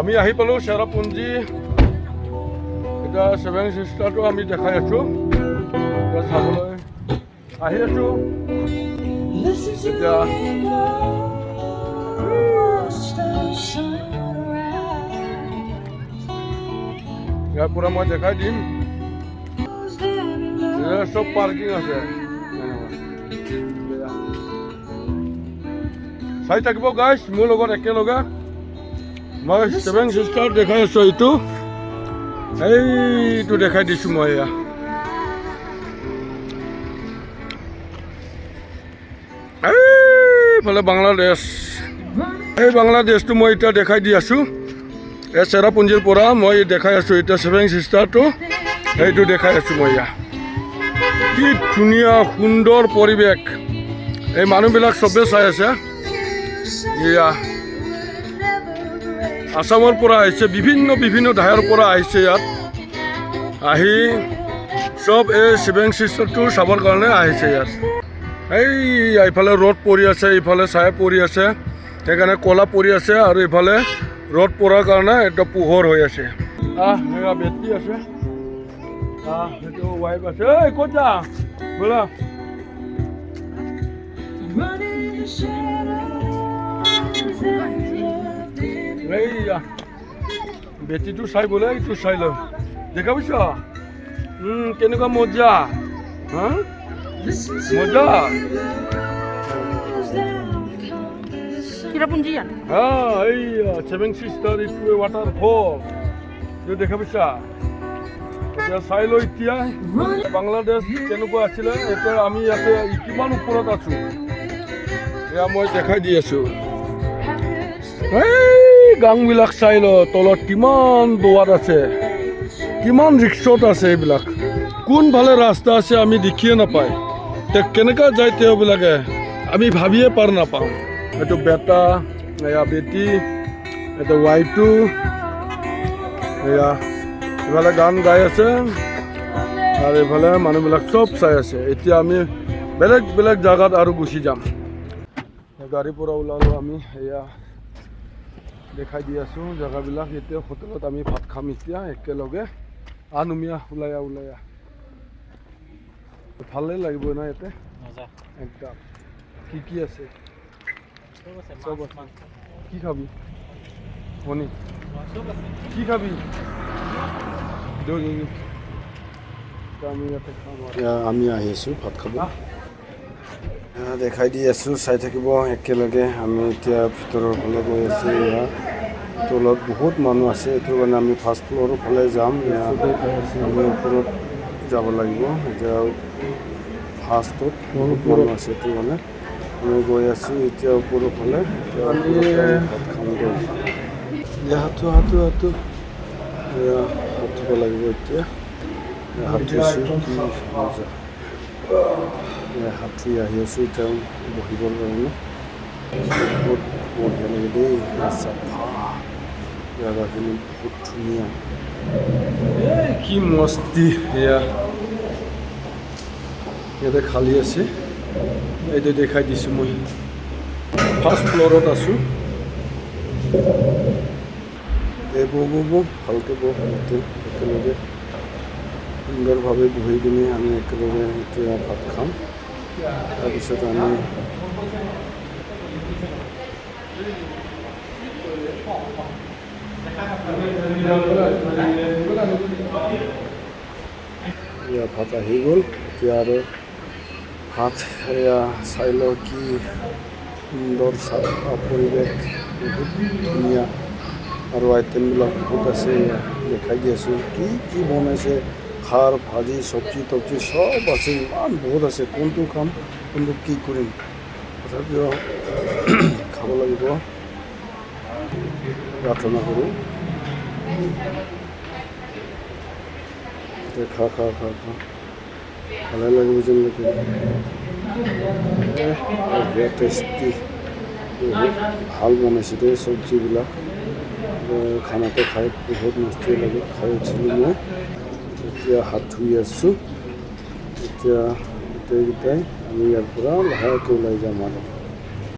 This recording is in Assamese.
আমি আহি পালোঁ চেৰাপুঞ্জী। এতিয়া ছেভেন ছিষ্টাৰটো আমি দেখাই আছোঁ, এতিয়া চাবলৈ আহি আছোঁ। এতিয়া ইয়াৰ পৰা মই দেখাই দিম, চব পাৰ্কিং আছে। চাই থাকিব গাইজ মোৰ লগত একেলগে। মই ছেভেন ছিষ্টাৰ দেখাই আছোঁ, এইটো দেখাই দিছোঁ মই। এয়া এইফালে বাংলাদেশ, এই বাংলাদেশটো মই এতিয়া দেখাই দি আছোঁ। এই চেৰাপুঞ্জীৰ পৰা মই দেখাই আছোঁ এতিয়া ছেভেন ছিষ্টাৰটো, সেইটো দেখাই আছোঁ মই। এয়া কি ধুনীয়া সুন্দৰ পৰিৱেশ, এই মানুহবিলাক চবেই চাই আছে। এয়া আসামৰ পৰা আহিছে, বিভিন্ন ঠাইৰ পৰা আহিছে ইয়াত, আহি চব এই ছেভেন ছিষ্টাৰটো চাবৰ কাৰণে আহিছে ইয়াত। এইফালে ৰ'দ পৰি আছে, ইফালে ছায়া পৰি আছে, সেইকাৰণে ক'লা পৰি আছে, আৰু ইফালে ৰ'দ পৰাৰ কাৰণে একদম পোহৰ হৈ আছে। এয়া বেটি আছে, সেইটো ৱাইফ আছে। ক'ত যা বোলা, এইয়া বেটিটো চাই বোলে, এইটো চাই লয়, দেখা পাইছ কেনেকুৱা মজা, মজা। এইয়া ছেভেন ছিষ্টাৰ, এইটো ৱাটাৰফল, এইটো দেখা পাইছা। এতিয়া চাই লৈ এতিয়া বাংলাদেশ কেনেকুৱা আছিলে, এতিয়া আমি ইয়াতে কিমান ওপৰত আছোঁ, এয়া মই দেখাই দি আছোঁ। গাংবিলাক চাই ল, তলত কিমান দোৱাত আছে, কিমান ৰিক্সত আছে, এইবিলাক কোনফালে ৰাস্তা আছে আমি দেখিয়ে নাপায়, কেনেকৈ যায় তেওঁবিলাকে আমি ভাবিয়ে পাৰ নাপাওঁ। এইটো বেটা, এয়া বেটি, এইটো ৱাইফটো, এয়া ইফালে গান গাই আছে, আৰু এইফালে মানুহবিলাক চব চাই আছে। এতিয়া আমি বেলেগ জেগাত আৰু গুচি যাম। গাড়ীৰ পৰা ওলালোঁ আমি, এয়া দেখাই দি আছোঁ জেগাবিলাক। এতিয়া হোটেলত আমি ভাত খাম এতিয়া একেলগে। আনুমিয়া ওলাই ভালেই লাগিব না ইয়াতে একদম। কি আছে চব আছে। কি খাবি শনি, কি খাবি? আমি আহি আছোঁ ভাত খাব, দেখাই দি আছোঁ, চাই থাকিব একেলগে। আমি এতিয়া ভিতৰৰ ফালে গৈ আছোঁ। ইয়াত তলত বহুত মানুহ আছে, এইটো কাৰণে আমি ফাৰ্ষ্ট ফ্ল'ৰৰ ফালে যাম। আমি ওপৰত যাব লাগিব। এতিয়া ফাৰ্ষ্টত বহুত মানুহ আছে, এইটো কাৰণে আমি গৈ আছোঁ এতিয়া ওপৰৰ ফালে। ভাত খামগৈ। হাতটো হাত ধুব লাগিব এতিয়া। হাত ধুইছোঁ, কি মজা। হাতী আহি আছোঁ এতিয়া বহিবৰ কাৰণে, বহুত বঢ়িয়া লাগে দেই। চাফা জেগাখিনি, বহুত ধুনীয়া, কি মস্তি। ইয়াতে খালী আছে, এইটো দেখাই দিছোঁ মই। ফাৰ্ষ্ট ফ্ল'ৰত আছোঁ। ভালকৈ একেলগে সুন্দৰভাৱে বহি কিনে আমি একেলগে এতিয়া ভাত খাম। তাৰপিছত আমি ভাত আহি গ'ল। এতিয়া আৰু ভাত এয়া চাই লওঁ, কি সুন্দৰ পৰিৱেশ, বহুত ধুনীয়া, আৰু আইটেমবিলাক বহুত আছে। দেখাই দি আছোঁ কি বনাইছে, খাৰ, ভাজি, চব্জি তব্জি চব আছে, ইমান বহুত আছে। কোনটো খাম, কোনটো কি কৰিম, তথাপিও খাব লাগিব, প্ৰাৰ্থনা কৰোঁ। খা ভালে লাগিব যেন লাগে, বিৰাট টেষ্টি, বহুত ভাল বনাইছে দেই চব্জিবিলাক। খানাটো খাই বহুত মস্তি লাগে, খাই উঠিলোঁ মই। এতিয়া হাত ধুই আছোঁ। এতিয়া গোটেইকেইটাই আমি ইয়াৰ পৰা লাহেকৈ ওলাই যাম আৰু।